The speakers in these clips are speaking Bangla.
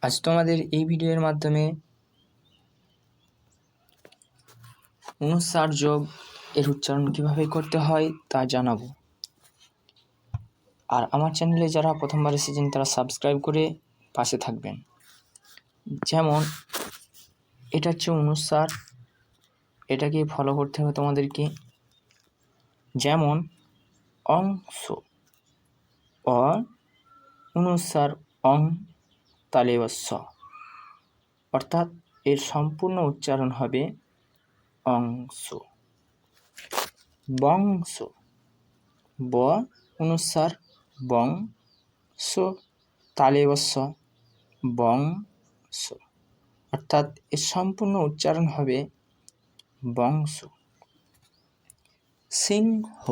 আজ তোমাদের এই ভিডিওর মাধ্যমে অনুস্বার যোগ এর উচ্চারণ কিভাবে করতে হয় তা জানাবো। আর আমার চ্যানেলে যারা প্রথমবার এসেছেন তারা সাবস্ক্রাইব করে পাশে থাকবেন। যেমন এটা হচ্ছে অনুস্বার, এটাকে ফলো করতে হবে তোমাদেরকে। যেমন অংশ, অ অনুস্বার অং তালে স, অর্থাৎ এর সম্পূর্ণ উচ্চারণ হবে অংশ। বংশ, ব অনুস্বার বং, স তালে স, বংশ, অর্থাৎ এর সম্পূর্ণ উচ্চারণ হবে বংশ। সিংহ,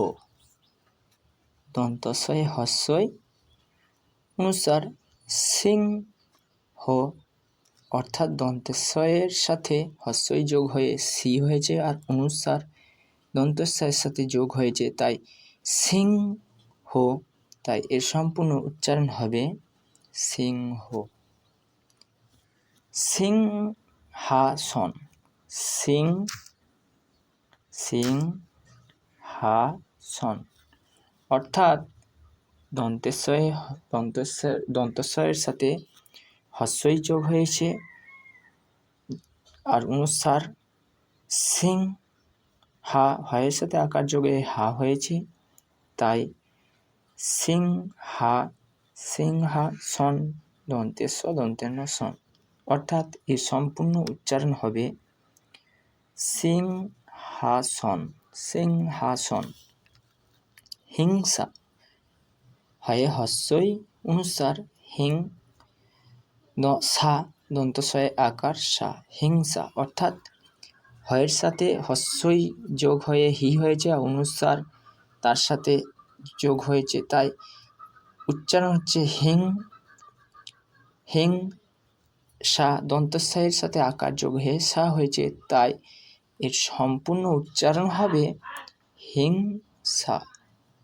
দন্তস্বয় হস্যই অনুস্বার সিং হো, অর্থাৎ দন্তেশ্বয়ের সাথে হস্যই যোগ হয়ে সি হয়েছে আর অনুস্বার দন্তস্বয়ের সাথে যোগ হয়েছে, তাই সিংহ, তাই এর সম্পূর্ণ উচ্চারণ হবে সিংহ। সিংহাসন, সিংহাসন, অর্থাৎ দন্তস্বয়ের সাথে হস্যই যোগ হয়েছে আর অনুস্বার সিং হা, হয়ের সাথে আকার যোগে হা হয়েছে, তাই সিংহাসন দন্তেস্ব দন্তেন্য সন, অর্থাৎ এর সম্পূর্ণ উচ্চারণ হবে সিংহাসন, সিংহাসন। হিংসা, হয়ে হস্যই অনুস্বার হিং, সা দন্তস্বয়ে আকার সা, হিংসা, অর্থাৎ হয়ের সাথে হস্যই যোগ হয়ে হি হয়েছে আর অনুস্বার তার সাথে যোগ হয়েছে, তাই উচ্চারণ হচ্ছে হিং সা, দন্তস্বয়ের সাথে আকার যোগ হয়ে সা হয়েছে, তাই এর সম্পূর্ণ উচ্চারণ হবে হিংসা,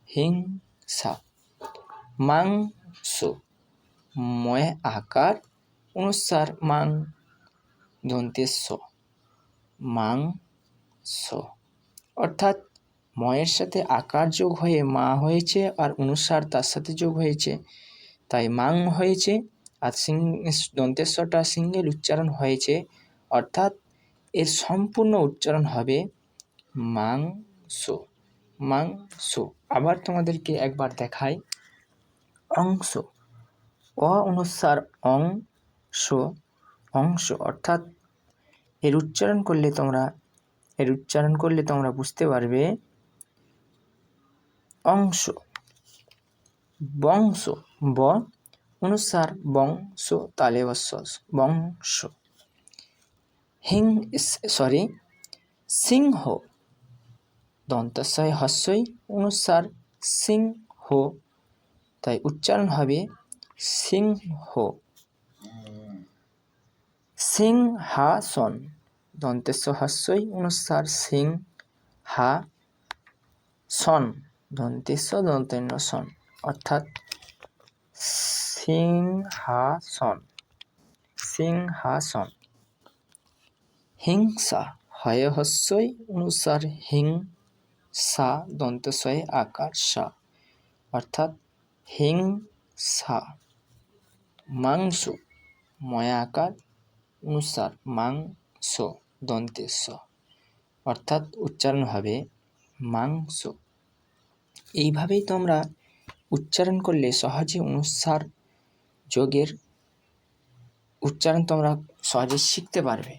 হিংসা। মাংস, ময় আকার অনুস্বার মাং দন্তেস্ব, মাংস, অর্থাৎ ময়ের সাথে আকার যোগ হয়ে মা হয়েছে আর অনুস্বার তার সাথে যোগ হয়েছে, তাই মাং হয়েছে আর দন্তেশ্বরটা সিঙ্গেল উচ্চারণ হয়েছে, অর্থাৎ এর সম্পূর্ণ উচ্চারণ হবে মাংস, মাংস। আবার তোমাদেরকে একবার দেখাই। অংশ, অ অনুস্বার অং শো, অংশ, অর্থাৎ এর উচ্চারণ করলে তোমরা বুঝতে পারবে অংশ। বংশ, ব অনুস্বার বংশ তালে বস, বংশ। সিংহ, দন্তস্বয় হস্যই অনুস্বার সিংহ, তাই উচ্চারণ হবে সিংহ। সিংহাসন, দন্তেস্ব হস্যই অনুস্বার সিং হা, সন দন্তেস্ব দন্তেন্য সন, অর্থাৎ সিংহাসন, সিংহাসন। হিংসা, হয়ে হস্যই অনুস্বার হিং, সা দন্তস্বয়ে আকার সা, অর্থাৎ হিংসা। মাংস, ময়া আকার অনুস্বার মাংস দন্তেস্ব, অর্থাৎ উচ্চারণ হবে মাংস। এইভাবেই তোমরা উচ্চারণ করলে সহজে অনুস্বার যোগের উচ্চারণ তোমরা সহজে শিখতে পারবে।